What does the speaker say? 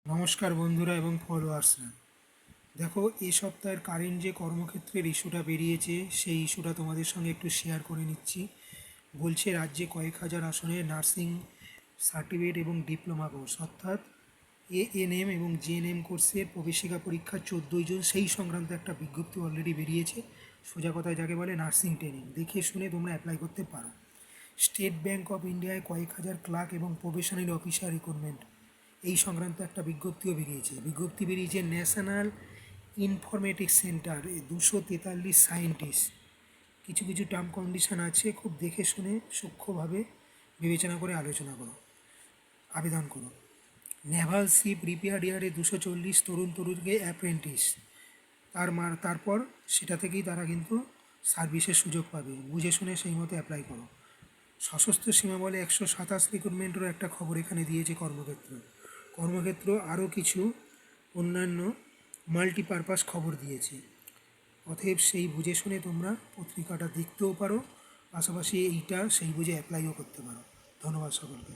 নমস্কার বন্ধুরা এবং ফলোয়ার্সরা। দেখো, এই সপ্তাহের কারেন্ট যে কর্মক্ষেত্রের ইস্যুটা বেরিয়েছে সেই ইস্যুটা তোমাদের সঙ্গে একটু শেয়ার করে নিচ্ছি। বলছে রাজ্যে কয়েক হাজার আসনে নার্সিং সার্টিফিকেট এবং ডিপ্লোমা কোর্স অর্থাৎ এএনএম এবং জিএনএম কোর্সের প্রবেশিকা পরীক্ষা 14 জন সেই সংক্রান্ত একটা বিজ্ঞপ্তি অলরেডি বেরিয়েছে। সোজা কথায় যাকে বলে নার্সিং ট্রেনিং, দেখে শুনে তোমরা অ্যাপ্লাই করতে পারো। স্টেট ব্যাঙ্ক অফ ইন্ডিয়ায় কয়েক হাজার ক্লার্ক এবং প্রবেশনারি অফিসার রিক্রুটমেন্ট এই সংক্রান্ত একটা বিজ্ঞপ্তি বেরিয়েছে ন্যাশনাল ইনফরমেটিক্স সেন্টার 243 সায়েন্টিস্ট। কিছু কিছু টার্ম কন্ডিশন আছে, খুব দেখে শুনে সূক্ষ্মভাবে বিবেচনা করে আবেদন করো। নেভাল শিপ রিপেয়ার ইয়ারে 240 তরুণকে অ্যাপ্রেন্টিস, তারপর সেটা থেকেই তারা কিন্তু সার্ভিসের সুযোগ পাবে। বুঝে শুনে সেই মতো অ্যাপ্লাই করো। সশস্ত্র সীমা বলে 127 রিক্রুটমেন্টেরও একটা খবর এখানে দিয়েছে কর্মক্ষেত্র আরও কিছু অন্যান্য মাল্টিপারপাস খবর দিয়েছে। অতএব সেই বুঝে শুনে তোমরা পত্রিকাটা দেখতেও পারো, পাশাপাশি এইটা সেই বুঝে অ্যাপ্লাইও করতে পারো। ধন্যবাদ সকলকে।